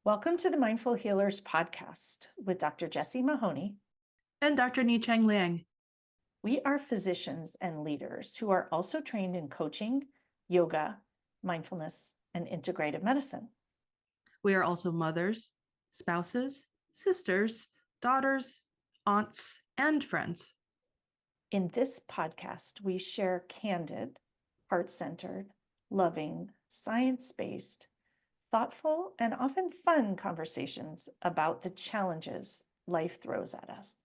Welcome to the Mindful Healers podcast with Dr. Jessie Mahoney. And Dr. Ni-Cheng Liang. We are physicians and leaders who are also trained in coaching, yoga, mindfulness, and integrative medicine. We are also mothers, spouses, sisters, daughters, aunts, and friends. In this podcast, we share candid, heart-centered, loving, science-based, thoughtful, and often fun conversations about the challenges life throws at us.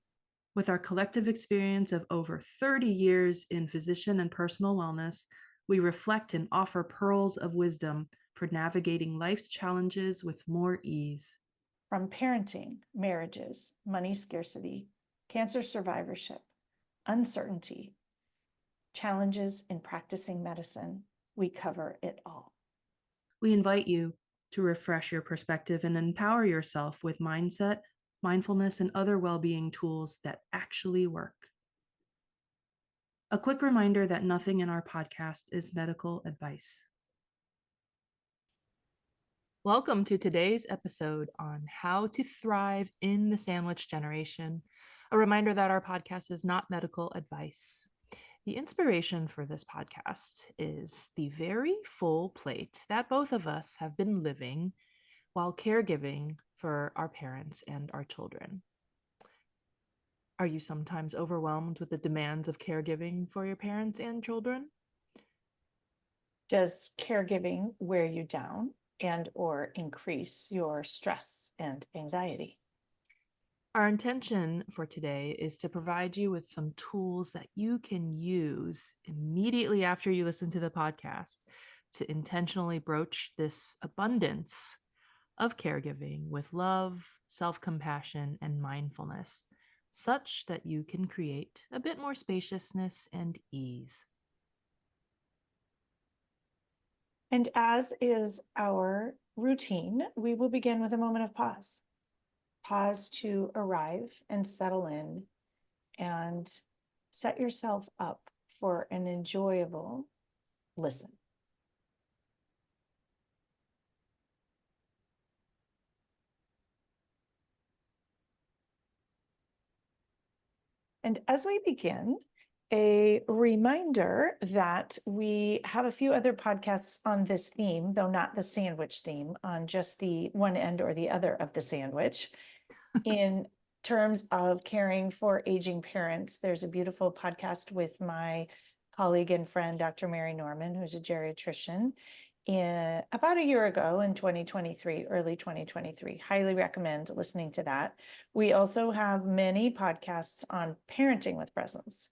With our collective experience of over 30 years in physician and personal wellness, we reflect and offer pearls of wisdom for navigating life's challenges with more ease. From parenting, marriages, money scarcity, cancer survivorship, uncertainty, challenges in practicing medicine, we cover it all. We invite you to refresh your perspective and empower yourself with mindset, mindfulness, and other well-being tools that actually work. A quick reminder that nothing in our podcast is medical advice. Welcome to today's episode on how to thrive in the sandwich generation. A reminder that our podcast is not medical advice. The inspiration for this podcast is the very full plate that both of us have been living while caregiving for our parents and our children. Are you sometimes overwhelmed with the demands of caregiving for your parents and children? Does caregiving wear you down and or increase your stress and anxiety? Our intention for today is to provide you with some tools that you can use immediately after you listen to the podcast to intentionally broach this abundance of caregiving with love, self-compassion, and mindfulness, such that you can create a bit more spaciousness and ease. And as is our routine, we will begin with a moment of pause. Pause to arrive and settle in and set yourself up for an enjoyable listen. And as we begin, a reminder that we have a few other podcasts on this theme, though not the sandwich theme, on just the one end or the other of the sandwich. In terms of caring for aging parents, there's a beautiful podcast with my colleague and friend, Dr. Mary Norman, who's a geriatrician, about a year ago in 2023, early 2023. Highly recommend listening to that. We also have many podcasts on parenting with presence,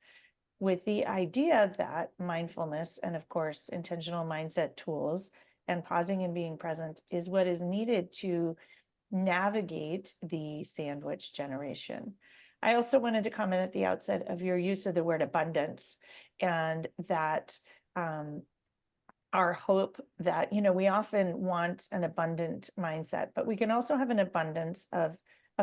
with the idea that mindfulness and, of course, intentional mindset tools and pausing and being present is what is needed to navigate the sandwich generation. I also wanted to comment at the outset of your use of the word abundance, and that our hope that, we often want an abundant mindset, but we can also have an abundance of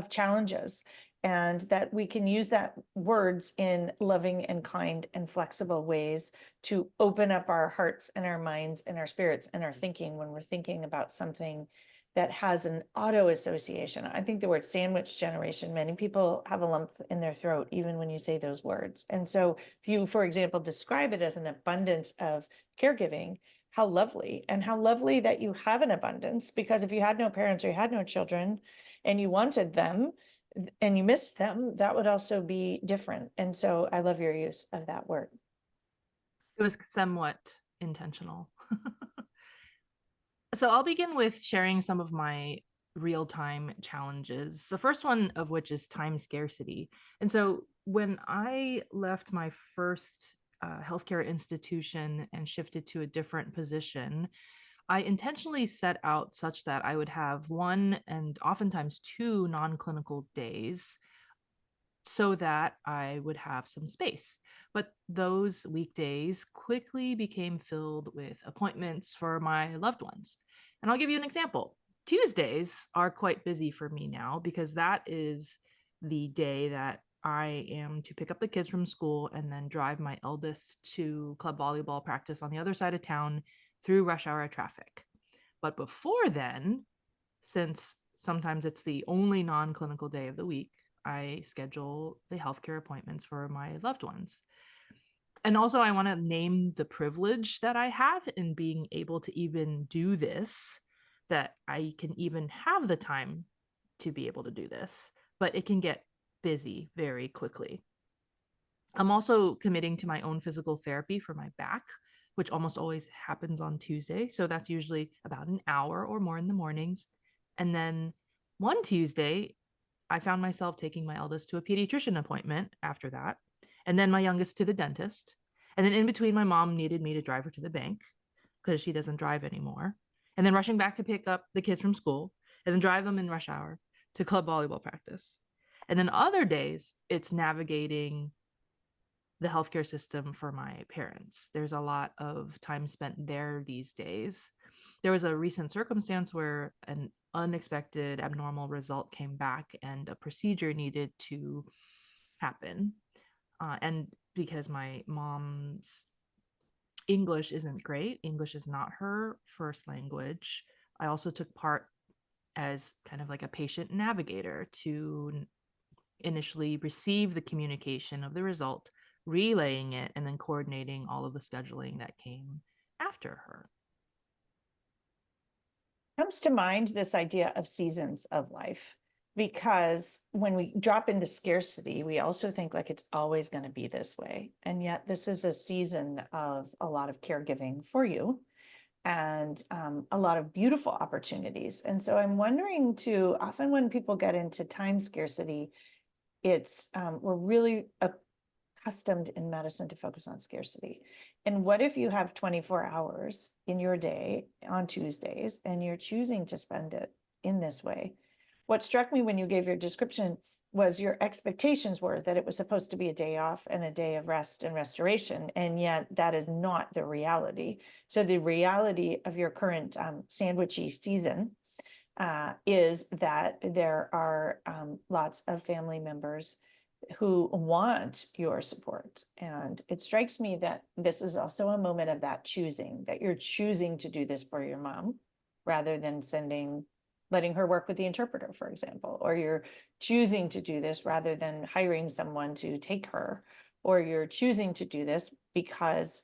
challenges, and that we can use that words in loving and kind and flexible ways to open up our hearts and our minds and our spirits and our thinking when we're thinking about something that has an auto association. I think the word sandwich generation, many people have a lump in their throat even when you say those words. And so if you, for example, describe it as an abundance of caregiving, how lovely, and how lovely that you have an abundance, because if you had no parents or you had no children and you wanted them and you missed them, that would also be different. And so I love your use of that word. It was somewhat intentional. So I'll begin with sharing some of my real-time challenges. The first one of which is time scarcity. And so when I left my first healthcare institution and shifted to a different position, I intentionally set out such that I would have one and oftentimes two non-clinical days so that I would have some space. But those weekdays quickly became filled with appointments for my loved ones. And I'll give you an example. Tuesdays are quite busy for me now because that is the day that I am to pick up the kids from school and then drive my eldest to club volleyball practice on the other side of town through rush hour traffic. But before then, since sometimes it's the only non-clinical day of the week, I schedule the healthcare appointments for my loved ones. And also, I want to name the privilege that I have in being able to even do this, that I can even have the time to be able to do this, but it can get busy very quickly. I'm also committing to my own physical therapy for my back, which almost always happens on Tuesday. So that's usually about an hour or more in the mornings. And then one Tuesday, I found myself taking my eldest to a pediatrician appointment after that, and then my youngest to the dentist. And then in between, my mom needed me to drive her to the bank because she doesn't drive anymore. And then rushing back to pick up the kids from school and then drive them in rush hour to club volleyball practice. And then other days, it's navigating the healthcare system for my parents. There's a lot of time spent there these days. There was a recent circumstance where an unexpected abnormal result came back and a procedure needed to happen. And because my mom's English isn't great, English is not her first language, I also took part as kind of like a patient navigator to initially receive the communication of the result, relaying it, and then coordinating all of the scheduling that came after her. Comes to mind this idea of seasons of life, because when we drop into scarcity, we also think like it's always going to be this way. And yet this is a season of a lot of caregiving for you and a lot of beautiful opportunities. And so I'm wondering too, often when people get into time scarcity, it's we're really accustomed in medicine to focus on scarcity. And what if you have 24 hours in your day on Tuesdays and you're choosing to spend it in this way? What struck me when you gave your description was your expectations were that it was supposed to be a day off and a day of rest and restoration, and yet that is not the reality. So the reality of your current sandwichy season is that there are lots of family members who want your support. And it strikes me that this is also a moment of that choosing, that you're choosing to do this for your mom rather than letting her work with the interpreter, for example, or you're choosing to do this rather than hiring someone to take her, or you're choosing to do this because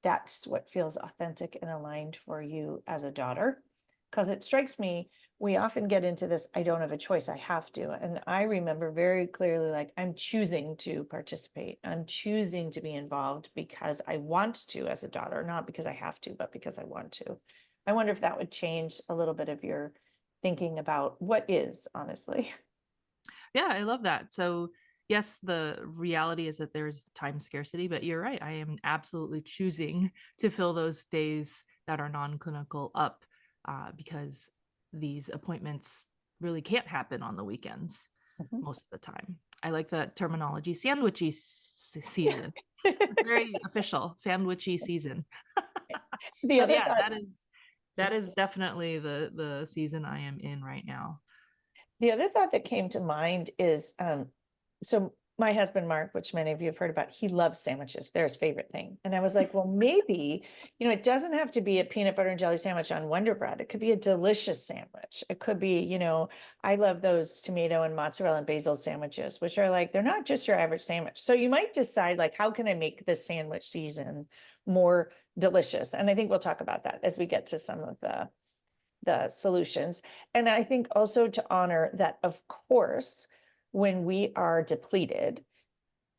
that's what feels authentic and aligned for you as a daughter. Because it strikes me, we often get into this, I don't have a choice, I have to. And I remember very clearly, like, I'm choosing to participate. I'm choosing to be involved because I want to as a daughter, not because I have to, but because I want to. I wonder if that would change a little bit of your thinking about what is, honestly. Yeah, I love that. So, yes, the reality is that there's time scarcity, but you're right. I am absolutely choosing to fill those days that are non clinical up because these appointments really can't happen on the weekends Mhm. most of the time. I like the terminology sandwichy season. It's very official, sandwichy season. The So other yeah, thought, that is definitely the season I am in right now. the other thought that came to mind is, so my husband, Mark, which many of you have heard about, he loves sandwiches. They're his favorite thing. And I was like, well, maybe, it doesn't have to be a peanut butter and jelly sandwich on Wonder Bread. It could be a delicious sandwich. It could be, I love those tomato and mozzarella and basil sandwiches, which are like, they're not just your average sandwich. So you might decide, like, how can I make this sandwich season more delicious? And I think we'll talk about that as we get to some of the solutions. And I think also to honor that, of course, when we are depleted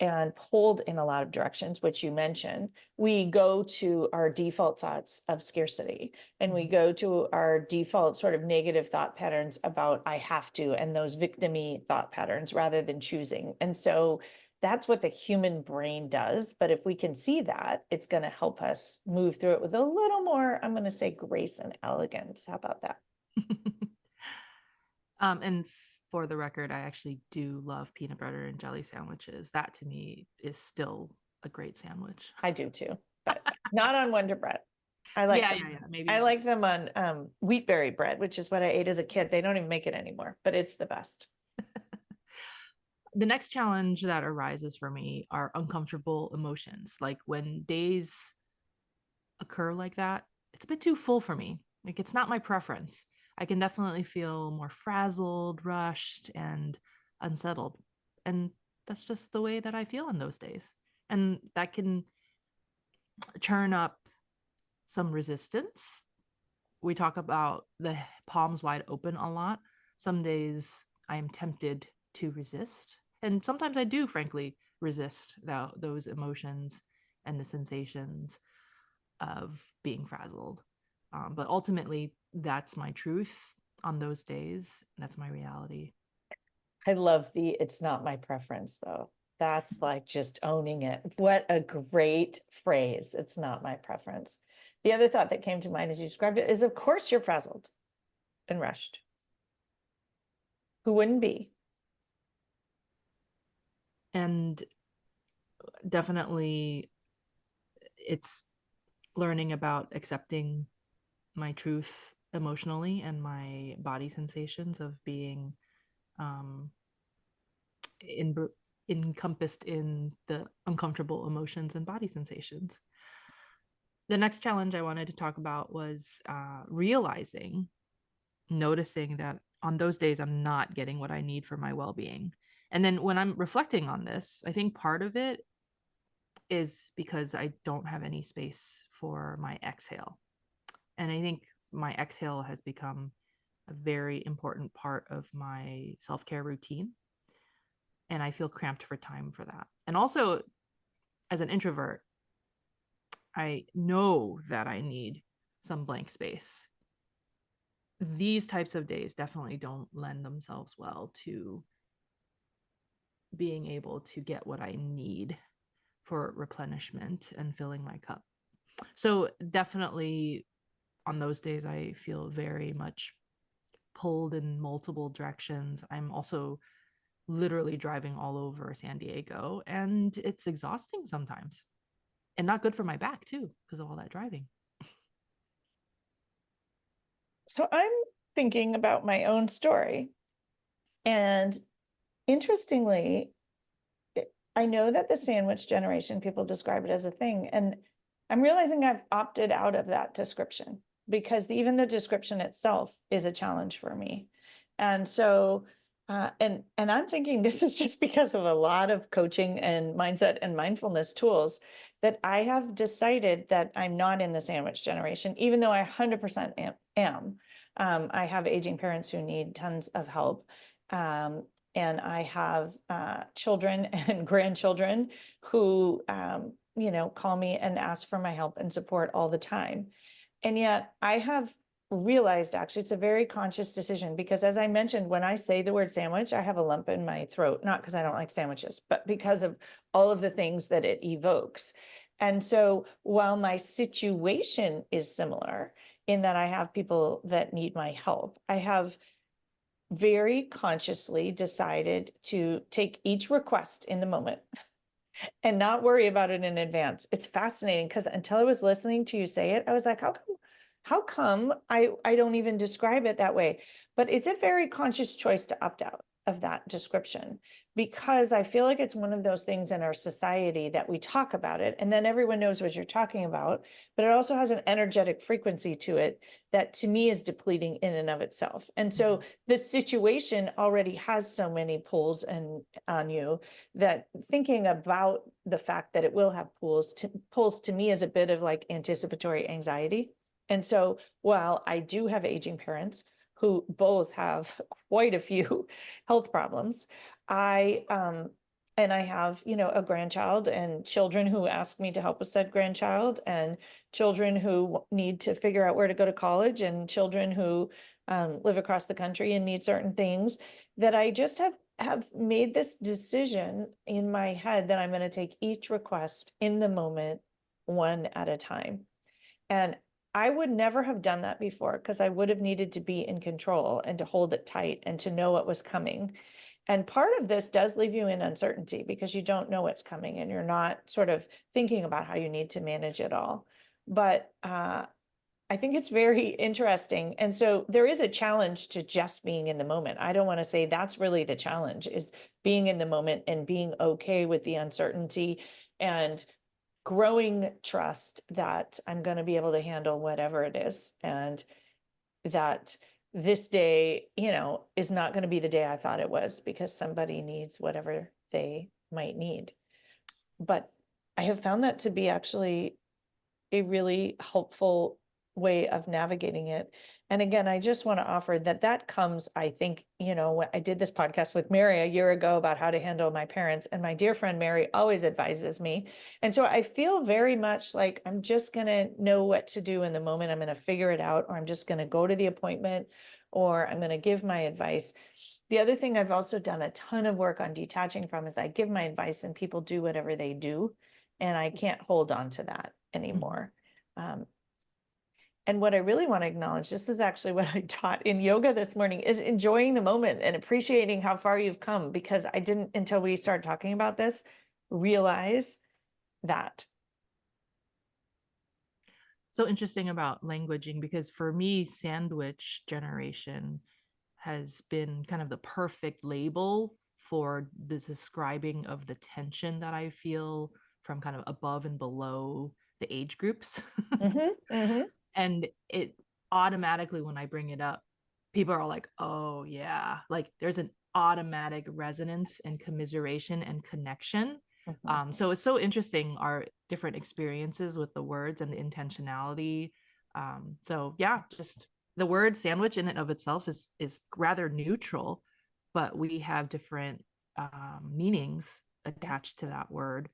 and pulled in a lot of directions, which you mentioned, we go to our default thoughts of scarcity, and we go to our default sort of negative thought patterns about I have to, and those victim-y thought patterns rather than choosing. And so that's what the human brain does. But if we can see that, it's going to help us move through it with a little more, I'm going to say, grace and elegance. How about that? And for the record, I actually do love peanut butter and jelly sandwiches. That to me is still a great sandwich. I do too, but not on Wonder Bread. I like Yeah, them. yeah, yeah. Maybe I not. like them on wheatberry bread, which is what I ate as a kid. They don't even make it anymore, but it's the best. The next challenge that arises for me are uncomfortable emotions. Like when days occur like that, it's a bit too full for me. Like it's not my preference. I can definitely feel more frazzled, rushed, and unsettled. And that's just the way that I feel on those days. And that can churn up some resistance. We talk about the palms wide open a lot. Some days I am tempted to resist. And sometimes I do, frankly, resist those emotions and the sensations of being frazzled. But ultimately, that's my truth on those days. That's my reality. I love the it's not my preference though. That's like just owning it. What a great phrase. It's not my preference. The other thought that came to mind as you described it is, of course, you're frazzled and rushed. Who wouldn't be? And definitely, it's learning about accepting my truth emotionally and my body sensations of being um, in, encompassed in the uncomfortable emotions and body sensations. The next challenge I wanted to talk about was noticing that on those days I'm not getting what I need for my well-being. And then when I'm reflecting on this, I think part of it is because I don't have any space for my exhale. And I think my exhale has become a very important part of my self-care routine. And I feel cramped for time for that. And also, as an introvert, I know that I need some blank space. These types of days definitely don't lend themselves well to being able to get what I need for replenishment and filling my cup. So, definitely on those days, I feel very much pulled in multiple directions. I'm also literally driving all over San Diego, and it's exhausting sometimes and not good for my back, too, because of all that driving. So I'm thinking about my own story. And interestingly, I know that the sandwich generation, people describe it as a thing. And I'm realizing I've opted out of that description because even the description itself is a challenge for me. And so, and I'm thinking this is just because of a lot of coaching and mindset and mindfulness tools that I have decided that I'm not in the sandwich generation, even though I 100% am. I have aging parents who need tons of help. And I have children and grandchildren who, call me and ask for my help and support all the time. And yet I have realized actually it's a very conscious decision because, as I mentioned, when I say the word sandwich, I have a lump in my throat, not because I don't like sandwiches, but because of all of the things that it evokes. And so while my situation is similar in that I have people that need my help, I have very consciously decided to take each request in the moment and not worry about it in advance. It's fascinating because until I was listening to you say it, I was like, how come I don't even describe it that way? But it's a very conscious choice to opt out of that description because I feel like it's one of those things in our society that we talk about it and then everyone knows what you're talking about, but it also has an energetic frequency to it that to me is depleting in and of itself. And so the situation already has so many pulls and on you that thinking about the fact that it will have pulls to me is a bit of like anticipatory anxiety. And so while I do have aging parents who both have quite a few health problems, I and I have, a grandchild and children who ask me to help with said grandchild and children who need to figure out where to go to college and children who live across the country and need certain things that I just have made this decision in my head that I'm going to take each request in the moment, one at a time. And I would never have done that before because I would have needed to be in control and to hold it tight and to know what was coming. And part of this does leave you in uncertainty because you don't know what's coming and you're not sort of thinking about how you need to manage it all. But I think it's very interesting. And so there is a challenge to just being in the moment. I don't want to say that's really the challenge is being in the moment and being okay with the uncertainty and growing trust that I'm going to be able to handle whatever it is and that this day, is not going to be the day I thought it was because somebody needs whatever they might need. But I have found that to be actually a really helpful way of navigating it. And again, I just want to offer that comes, I think, when I did this podcast with Mary a year ago about how to handle my parents, and my dear friend Mary always advises me. And so I feel very much like I'm just going to know what to do in the moment. I'm going to figure it out, or I'm just going to go to the appointment, or I'm going to give my advice. The other thing I've also done a ton of work on detaching from is I give my advice and people do whatever they do. And I can't hold on to that anymore. And what I really want to acknowledge, this is actually what I taught in yoga this morning, is enjoying the moment and appreciating how far you've come, because I didn't, until we started talking about this, realize that. So interesting about languaging, because for me, sandwich generation has been kind of the perfect label for the describing of the tension that I feel from kind of above and below the age groups. And it automatically, when I bring it up, people are like, oh yeah, like there's an automatic resonance and commiseration and connection. So it's so interesting, our different experiences with the words and the intentionality. So yeah, just the word sandwich in and of itself is rather neutral, but we have different meanings attached to that word,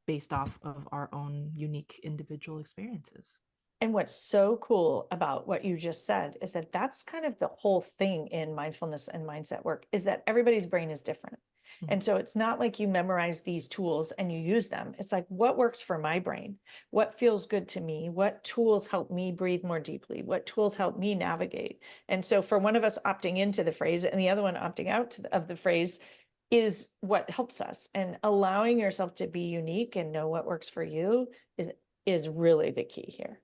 based off of our own unique individual experiences. And what's so cool about what you just said is that that's kind of the whole thing in mindfulness and mindset work, is that everybody's brain is different. And so it's not like you memorize these tools and you use them. It's like, what works for my brain? What feels good to me? What tools help me breathe more deeply? What tools help me navigate? And so for one of us opting into the phrase and the other one opting out of the phrase is what helps us. And allowing yourself to be unique and know what works for you is really the key here.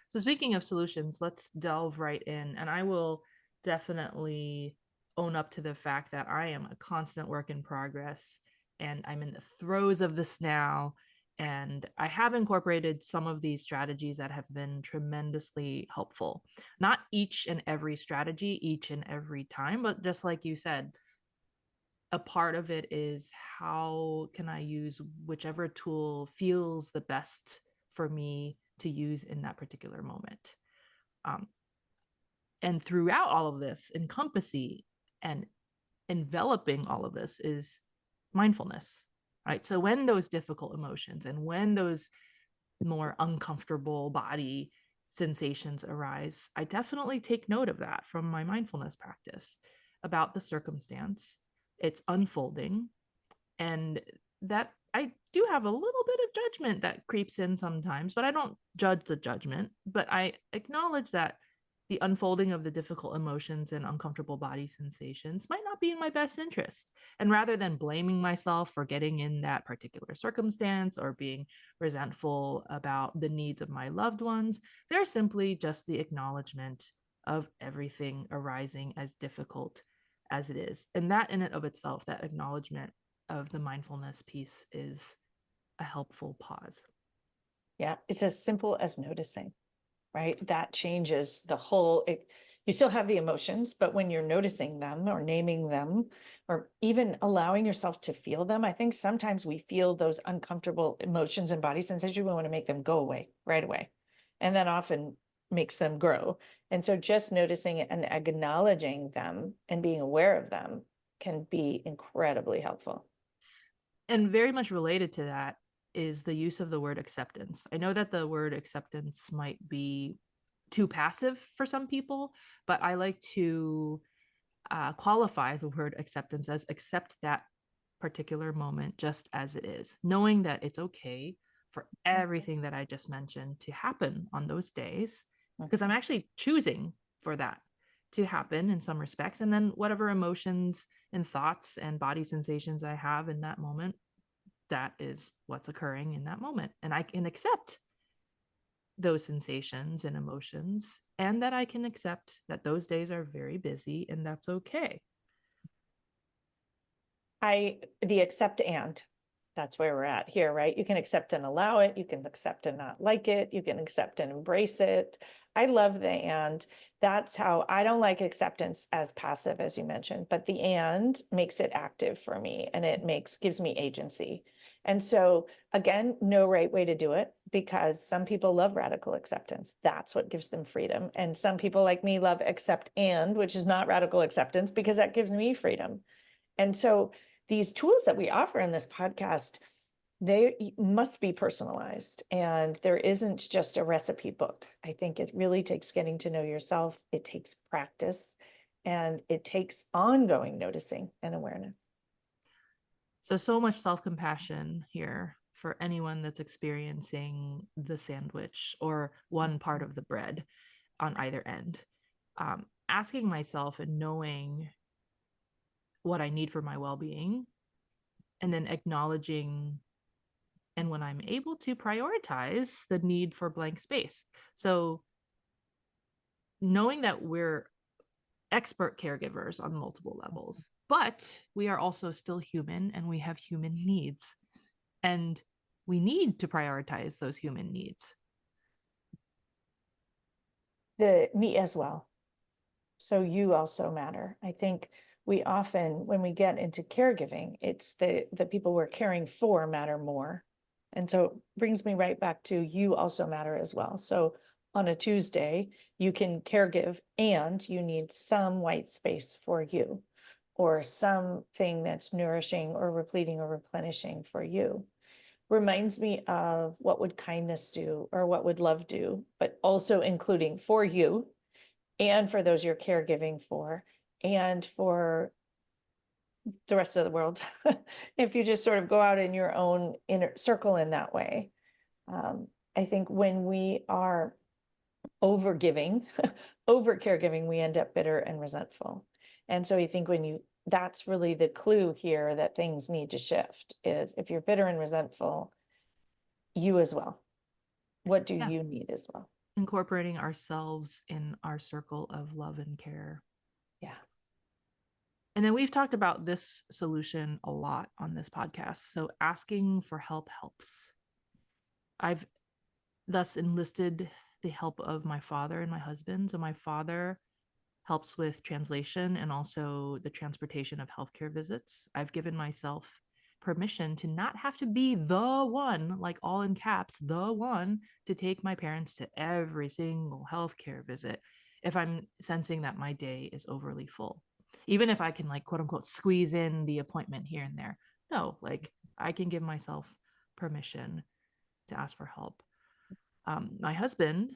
So speaking of solutions, let's delve right in. And I will definitely own up to the fact that I am a constant work in progress, and I'm in the throes of this now. And I have incorporated some of these strategies that have been tremendously helpful. Not each and every strategy, each and every time, but just like you said, a part of it is how can I use whichever tool feels the best for me to use in that particular moment. Um, and throughout all of this, encompassing and enveloping all of this is mindfulness, right? So when those difficult emotions and when those more uncomfortable body sensations arise, I definitely take note of that from my mindfulness practice about the circumstance, it's unfolding, and that I do have a little bit of judgment that creeps in sometimes, but I don't judge the judgment, but I acknowledge that the unfolding of the difficult emotions and uncomfortable body sensations might not be in my best interest. And rather than blaming myself for getting in that particular circumstance or being resentful about the needs of my loved ones, they're simply just the acknowledgement of everything arising as difficult as it is. And that in and of itself, that acknowledgement of the mindfulness piece, is a helpful pause. Yeah, it's as simple as noticing, right? That changes the whole, you still have the emotions, but when you're noticing them or naming them, or even allowing yourself to feel them, I think sometimes we feel those uncomfortable emotions and body sensations, we want to make them go away right away. And that often makes them grow. And so just noticing it and acknowledging them and being aware of them can be incredibly helpful. And very much related to that is the use of the word acceptance. I know that the word acceptance might be too passive for some people, but I like to qualify the word acceptance as accept that particular moment just as it is, knowing that it's okay for everything that I just mentioned to happen on those days, because I'm actually choosing for that to happen in some respects. And then whatever emotions and thoughts and body sensations I have in that moment, that is what's occurring in that moment. And I can accept those sensations and emotions, and that I can accept that those days are very busy, and that's okay. The accept and that's where we're at here, right? You can accept and allow it. You can accept and not like it. You can accept and embrace it. I love the and. That's how I don't like acceptance as passive, as you mentioned, but the and makes it active for me and it gives me agency. And so again, no right way to do it because some people love radical acceptance. That's what gives them freedom. And some people like me love accept and, which is not radical acceptance because that gives me freedom. And so these tools that we offer in this podcast, they must be personalized, and there isn't just a recipe book. I think it really takes getting to know yourself. It takes practice and it takes ongoing noticing and awareness. So much self-compassion here for anyone that's experiencing the sandwich or one part of the bread on either end. Asking myself and knowing what I need for my well-being, and then acknowledging, and when I'm able to, prioritize the need for blank space. So knowing that we're expert caregivers on multiple levels, but we are also still human and we have human needs. And we need to prioritize those human needs. Me as well. So you also matter. I think we often, when we get into caregiving, it's the people we're caring for matter more. And so it brings me right back to you also matter as well. So on a Tuesday, you can caregive and you need some white space for you or something that's nourishing or repleting or replenishing for you. Reminds me of what would kindness do or what would love do, but also including for you and for those you're caregiving for and for the rest of the world. If you just sort of go out in your own inner circle in that way. I think when we are over giving, over caregiving, we end up bitter and resentful. And so I think that's really the clue here that things need to shift is if you're bitter and resentful, you as well. What do you need as well? Incorporating ourselves in our circle of love and care. Yeah. And then we've talked about this solution a lot on this podcast. So asking for help helps. I've thus enlisted the help of my father and my husband. So my father helps with translation and also the transportation of healthcare visits. I've given myself permission to not have to be the one, like all in caps, the one to take my parents to every single healthcare visit if I'm sensing that my day is overly full. Even if I can, like, quote unquote, squeeze in the appointment here and there. No, like, I can give myself permission to ask for help. My husband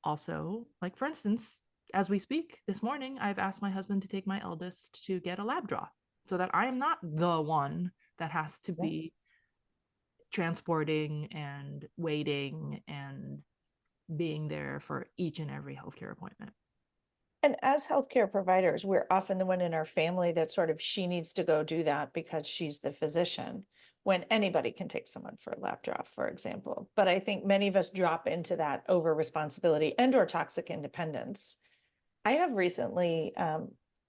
also, like, for instance, as we speak this morning, I've asked my husband to take my eldest to get a lab draw so that I am not the one that has to be transporting and waiting and being there for each and every healthcare appointment. And as healthcare providers, we're often the one in our family that sort of she needs to go do that because she's the physician, when anybody can take someone for a lap draw, for example. But I think many of us drop into that over responsibility and or toxic independence. I have recently,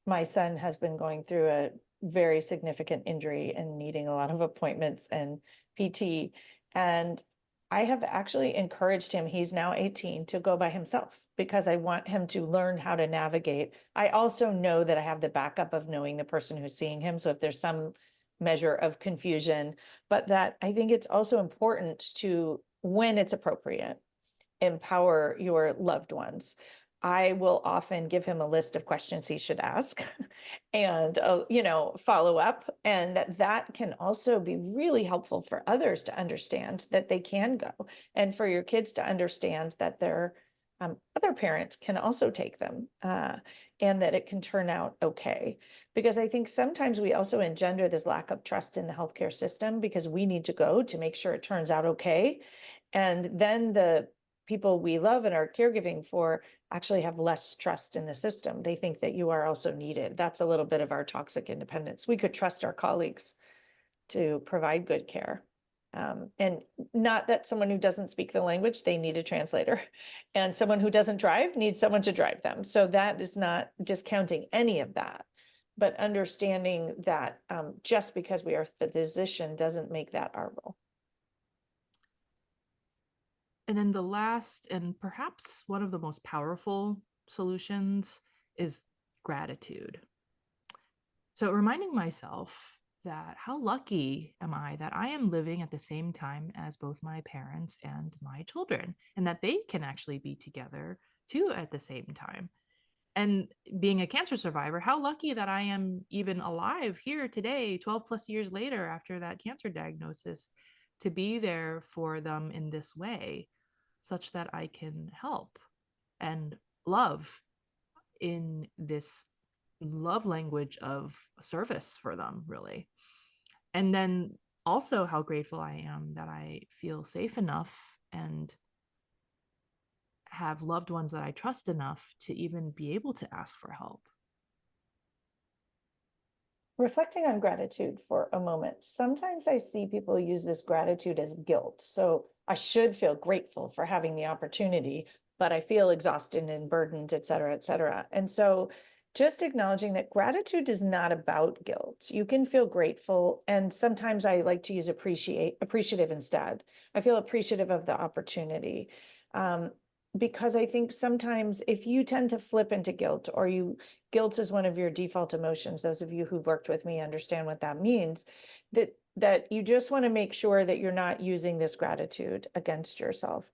my son has been going through a very significant injury and needing a lot of appointments and PT. And I have actually encouraged him, he's now 18, to go by himself because I want him to learn how to navigate. I also know that I have the backup of knowing the person who's seeing him. So if there's some measure of confusion, but that I think it's also important to, when it's appropriate, empower your loved ones. I will often give him a list of questions he should ask and, follow up. And that can also be really helpful for others to understand that they can go, and for your kids to understand that their other parent can also take them, and that it can turn out okay. Because I think sometimes we also engender this lack of trust in the healthcare system because we need to go to make sure it turns out okay. And then the people we love and are caregiving for actually have less trust in the system. They think that you are also needed. That's a little bit of our toxic independence. We could trust our colleagues to provide good care. And not that someone who doesn't speak the language, they need a translator. And someone who doesn't drive needs someone to drive them. So that is not discounting any of that, but understanding that just because we are the physician doesn't make that our role. And then the last, and perhaps one of the most powerful solutions, is gratitude. So reminding myself that how lucky am I that I am living at the same time as both my parents and my children, and that they can actually be together too at the same time. And being a cancer survivor, how lucky that I am even alive here today, 12 plus years later after that cancer diagnosis, to be there for them in this way, such that I can help and love in this love language of service for them, really. And then also how grateful I am that I feel safe enough and have loved ones that I trust enough to even be able to ask for help. Reflecting on gratitude for a moment, sometimes I see people use this gratitude as guilt. So I should feel grateful for having the opportunity, but I feel exhausted and burdened, et cetera, et cetera. And so just acknowledging that gratitude is not about guilt. You can feel grateful. And sometimes I like to use appreciative instead. I feel appreciative of the opportunity. Um, because I think sometimes if you tend to flip into guilt, or guilt is one of your default emotions, those of you who've worked with me understand what that means, that you just want to make sure that you're not using this gratitude against yourself.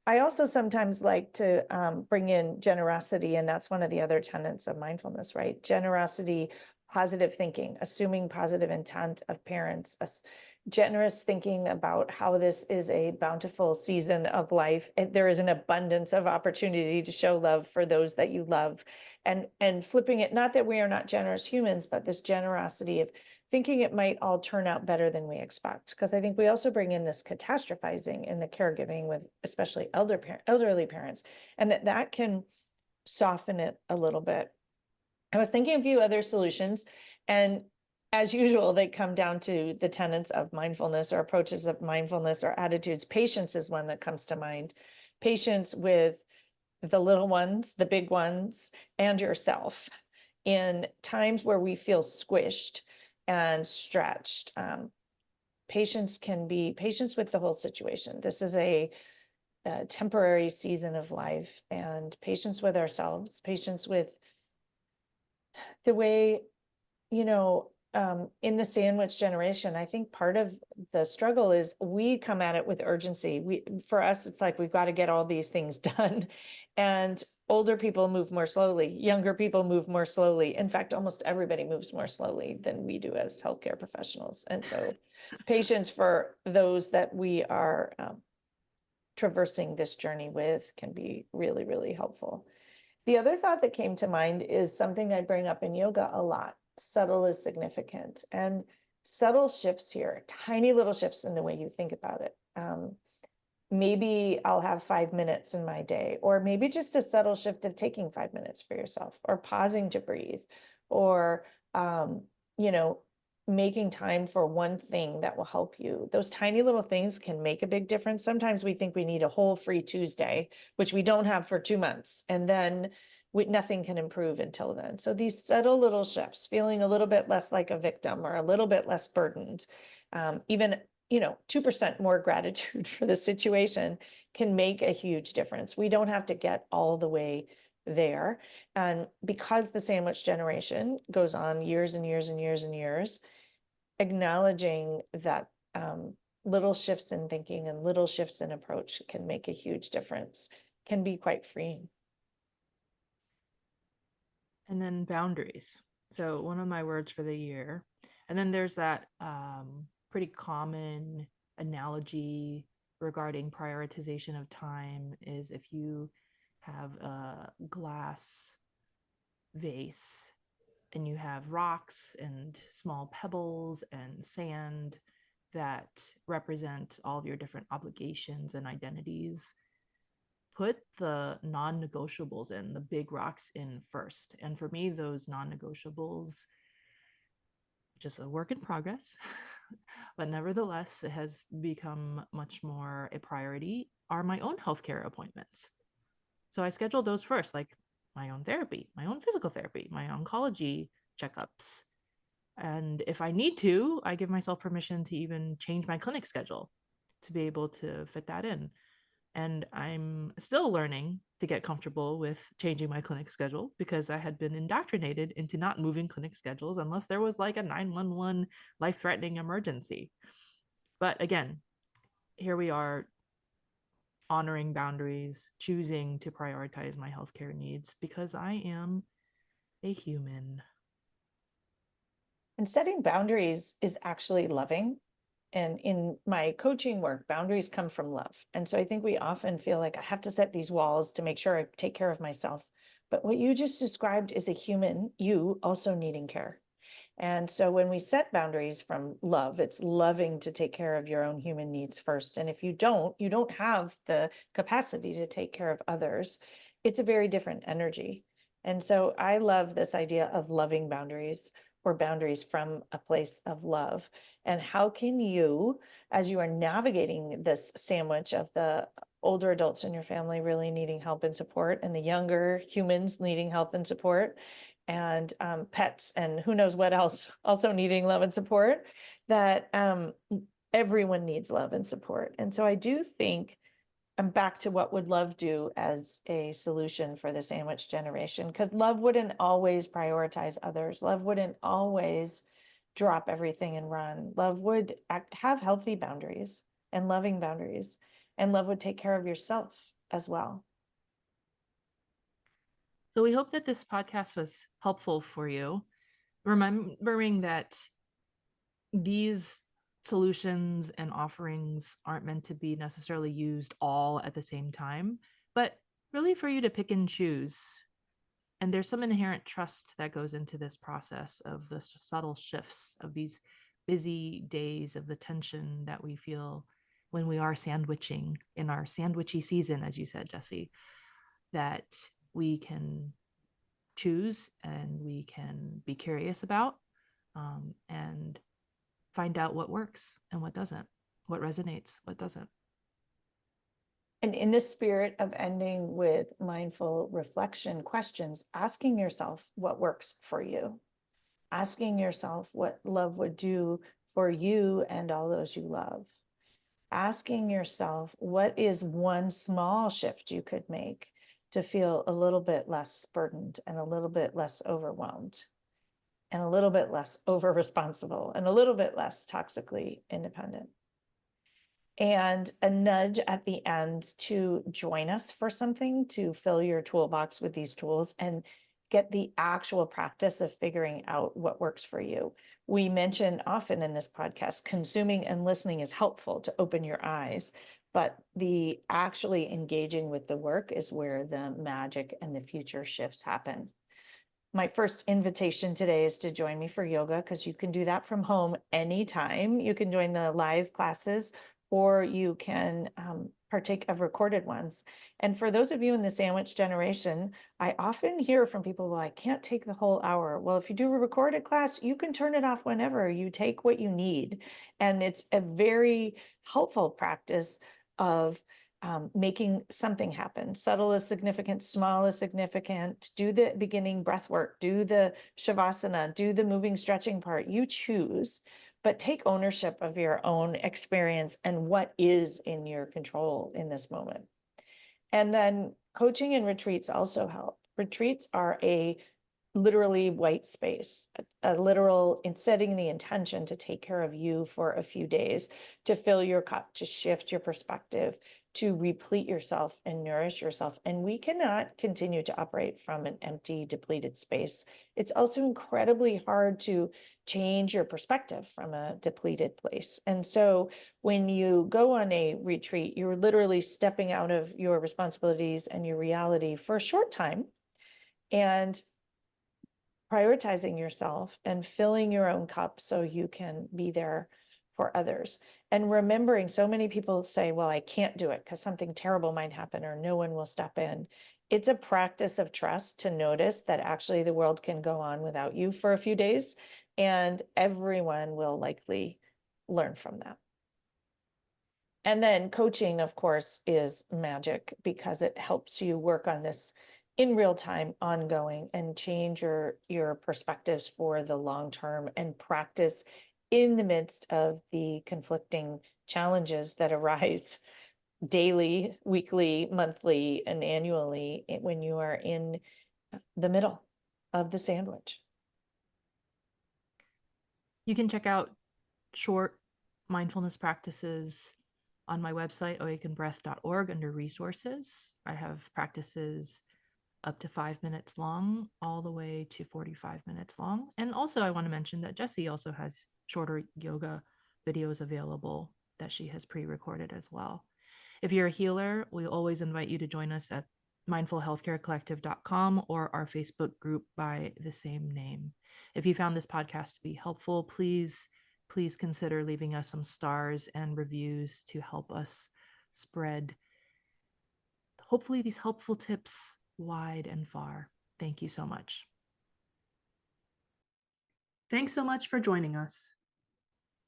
I also sometimes like to bring in generosity, and that's one of the other tenets of mindfulness, right? Generosity, positive thinking, assuming positive intent of parents, generous thinking about how this is a bountiful season of life. And there is an abundance of opportunity to show love for those that you love, and flipping it, not that we are not generous humans, but this generosity of thinking it might all turn out better than we expect. Because I think we also bring in this catastrophizing in the caregiving with especially elderly parents, and that can soften it a little bit. I was thinking of a few other solutions, and as usual, they come down to the tenets of mindfulness or approaches of mindfulness or attitudes. Patience is one that comes to mind. Patience with the little ones, the big ones, and yourself in times where we feel squished and stretched. Patience can be patience with the whole situation. This is a temporary season of life, and patience with ourselves, patience with the way, in the sandwich generation, I think part of the struggle is we come at it with urgency. For us, it's like we've got to get all these things done. And older people move more slowly, younger people move more slowly. In fact, almost everybody moves more slowly than we do as healthcare professionals. And so patience for those that we are traversing this journey with can be really, really helpful. The other thought that came to mind is something I bring up in yoga a lot. Subtle is significant, and subtle shifts here, tiny little shifts in the way you think about it. Maybe I'll have 5 minutes in my day, or maybe just a subtle shift of taking 5 minutes for yourself, or pausing to breathe, or, you know, making time for one thing that will help you. Those tiny little things can make a big difference. Sometimes we think we need a whole free Tuesday, which we don't have for 2 months. And then nothing can improve until then. So these subtle little shifts, feeling a little bit less like a victim or a little bit less burdened, even 2% more gratitude for the situation can make a huge difference. We don't have to get all the way there. And because the sandwich generation goes on years and years and years and years, acknowledging that little shifts in thinking and little shifts in approach can make a huge difference, can be quite freeing. And then boundaries. So one of my words for the year. And then there's that pretty common analogy regarding prioritization of time is if you have a glass vase and you have rocks and small pebbles and sand that represent all of your different obligations and identities, put the non-negotiables in, the big rocks in first. And for me, those non-negotiables, just a work in progress, but nevertheless, it has become much more a priority, are my own healthcare appointments. So I schedule those first, like my own therapy, my own physical therapy, my oncology checkups. And if I need to, I give myself permission to even change my clinic schedule to be able to fit that in. And I'm still learning to get comfortable with changing my clinic schedule because I had been indoctrinated into not moving clinic schedules unless there was like a 911 life threatening emergency. But again, here we are honoring boundaries, choosing to prioritize my healthcare needs because I am a human. And setting boundaries is actually loving. And in my coaching work, boundaries come from love. And so I think we often feel like I have to set these walls to make sure I take care of myself. But what you just described is a human, you also needing care. And so when we set boundaries from love, it's loving to take care of your own human needs first. And if you don't have the capacity to take care of others. It's a very different energy. And so I love this idea of loving boundaries or boundaries from a place of love. And how can you, as you are navigating this sandwich of the older adults in your family really needing help and support and the younger humans needing help and support, and pets and who knows what else also needing love and support, that everyone needs love and support. And so I do think I'm back to what would love do as a solution for the sandwich generation, because love wouldn't always prioritize others. Love wouldn't always drop everything and run. Love would have healthy boundaries and loving boundaries, and love would take care of yourself as well. So we hope that this podcast was helpful for you, remembering that these solutions and offerings aren't meant to be necessarily used all at the same time, but really for you to pick and choose. And there's some inherent trust that goes into this process of the subtle shifts of these busy days, of the tension that we feel when we are sandwiching in our sandwichy season, as you said, Jessie, that we can choose and we can be curious about, and find out what works and what doesn't, what resonates, what doesn't. And in the spirit of ending with mindful reflection questions, asking yourself what works for you, asking yourself what love would do for you and all those you love, asking yourself what is one small shift you could make to feel a little bit less burdened and a little bit less overwhelmed and a little bit less over responsible and a little bit less toxically independent. And a nudge at the end to join us for something, to fill your toolbox with these tools and get the actual practice of figuring out what works for you. We mention often in this podcast, consuming and listening is helpful to open your eyes, but the actually engaging with the work is where the magic and the future shifts happen. My first invitation today is to join me for yoga, because you can do that from home anytime. You can join the live classes, or you can partake of recorded ones. And for those of you in the sandwich generation, I often hear from people, well, I can't take the whole hour. Well, if you do a recorded class, you can turn it off whenever. You take what you need. And it's a very helpful practice of making something happen. Subtle is significant, small is significant. Do the beginning breath work, do the shavasana, do the moving stretching part. You choose, but take ownership of your own experience and what is in your control in this moment. And then coaching and retreats also help. Retreats are a literally white space, a literal in setting the intention to take care of you for a few days, to fill your cup, to shift your perspective, to replete yourself and nourish yourself. And we cannot continue to operate from an empty, depleted space. It's also incredibly hard to change your perspective from a depleted place. And so when you go on a retreat, you're literally stepping out of your responsibilities and your reality for a short time and prioritizing yourself and filling your own cup so you can be there for others. And remembering, so many people say, well, I can't do it because something terrible might happen or no one will step in. It's a practice of trust to notice that actually the world can go on without you for a few days, and everyone will likely learn from that. And then coaching, of course, is magic because it helps you work on this in real time, ongoing, and change your perspectives for the long term and practice in the midst of the conflicting challenges that arise daily, weekly, monthly, and annually when you are in the middle of the sandwich. You can check out short mindfulness practices on my website, awakenbreath.org, under resources. I have practices up to 5 minutes long, all the way to 45 minutes long. And also, I want to mention that Jessie also has shorter yoga videos available that she has pre-recorded as well. If you're a healer, we always invite you to join us at mindfulhealthcarecollective.com or our Facebook group by the same name. If you found this podcast to be helpful, please consider leaving us some stars and reviews to help us spread, hopefully, these helpful tips wide and far. Thank you so much. Thanks so much for joining us.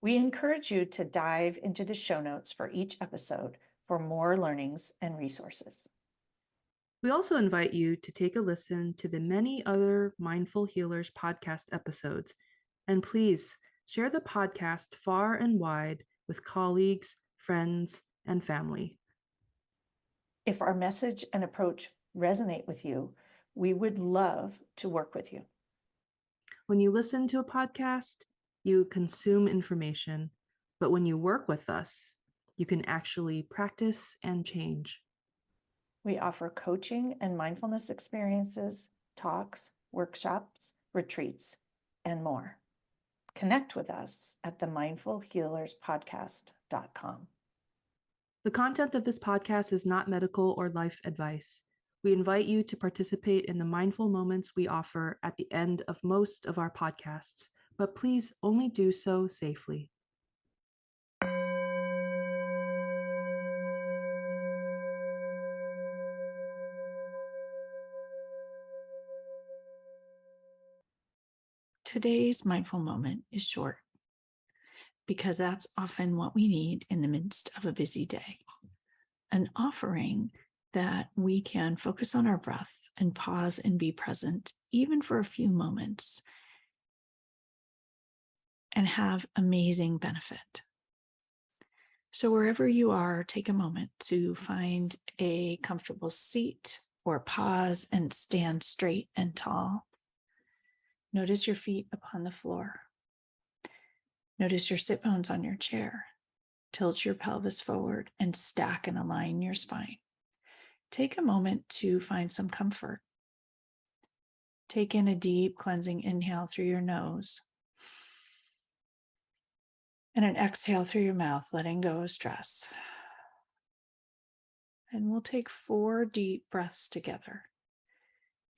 We encourage you to dive into the show notes for each episode for more learnings and resources. We also invite you to take a listen to the many other Mindful Healers podcast episodes, and please share the podcast far and wide with colleagues, friends, and family. If our message and approach resonate with you, we would love to work with you. When you listen to a podcast, you consume information, but when you work with us, you can actually practice and change. We offer coaching and mindfulness experiences, talks, workshops, retreats, and more. Connect with us at themindfulhealerspodcast.com. The content of this podcast is not medical or life advice. We invite you to participate in the mindful moments we offer at the end of most of our podcasts, but please only do so safely. Today's mindful moment is short because that's often what we need in the midst of a busy day. An offering that we can focus on our breath and pause and be present, even for a few moments, and have amazing benefit. So wherever you are, take a moment to find a comfortable seat or pause and stand straight and tall. Notice your feet upon the floor. Notice your sit bones on your chair. Tilt your pelvis forward and stack and align your spine. Take a moment to find some comfort. Take in a deep cleansing inhale through your nose and an exhale through your mouth, letting go of stress. And we'll take 4 deep breaths together.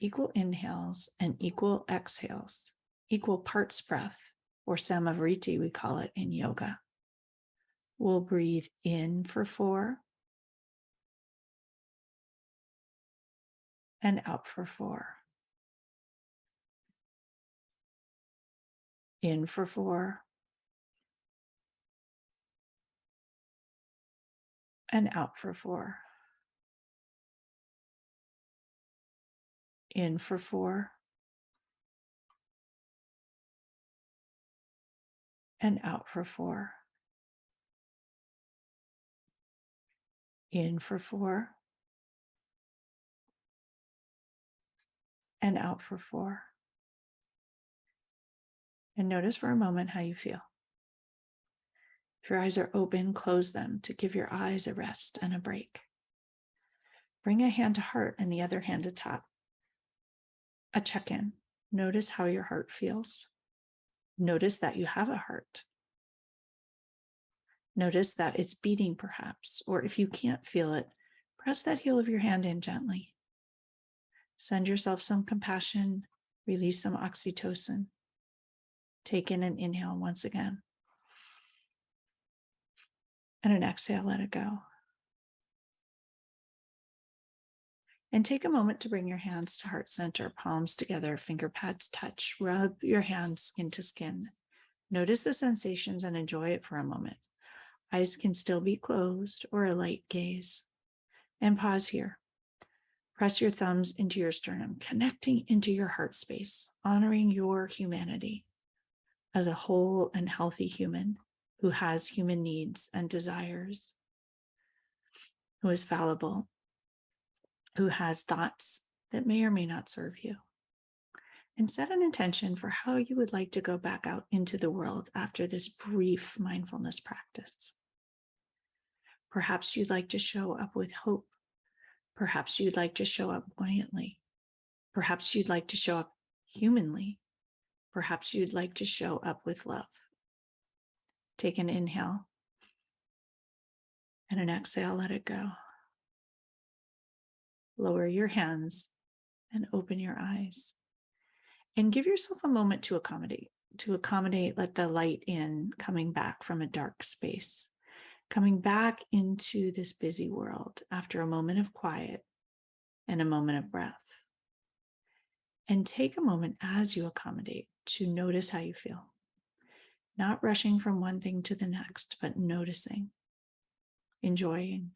Equal inhales and equal exhales, equal parts breath, or samavriti, we call it in yoga. We'll breathe in for 4 and out for 4. In for 4 and out for 4. In for 4 and out for 4. In for 4 and out for 4. And notice for a moment how you feel. If your eyes are open, close them to give your eyes a rest and a break. Bring a hand to heart and the other hand to top. A check-in. Notice how your heart feels. Notice that you have a heart. Notice that it's beating perhaps, or if you can't feel it, press that heel of your hand in gently. Send yourself some compassion, release some oxytocin. Take in an inhale once again. And an exhale, let it go. And take a moment to bring your hands to heart center, palms together, finger pads touch. Rub your hands skin to skin. Notice the sensations and enjoy it for a moment. Eyes can still be closed or a light gaze. And pause here. Press your thumbs into your sternum, connecting into your heart space, honoring your humanity as a whole and healthy human who has human needs and desires. who is fallible, who has thoughts that may or may not serve you. And set an intention for how you would like to go back out into the world after this brief mindfulness practice. Perhaps you'd like to show up with hope. Perhaps you'd like to show up buoyantly. Perhaps you'd like to show up humanly. Perhaps you'd like to show up with love. Take an inhale and an exhale, let it go. Lower your hands and open your eyes. And give yourself a moment to accommodate. Let the light in, coming back from a dark space, coming back into this busy world after a moment of quiet and a moment of breath. And take a moment as you accommodate to notice how you feel. Not rushing from one thing to the next, but noticing, enjoying.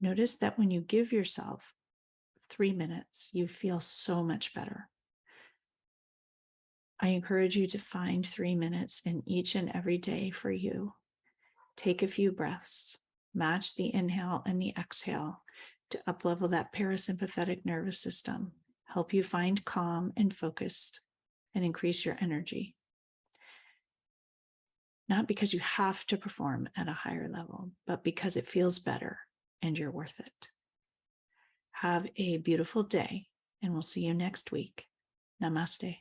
Notice that when you give yourself 3 minutes, you feel so much better. I encourage you to find 3 minutes in each and every day for you. Take a few breaths, match the inhale and the exhale to uplevel that parasympathetic nervous system, help you find calm and focused, and increase your energy. Not because you have to perform at a higher level, but because it feels better and you're worth it. Have a beautiful day, and we'll see you next week. Namaste.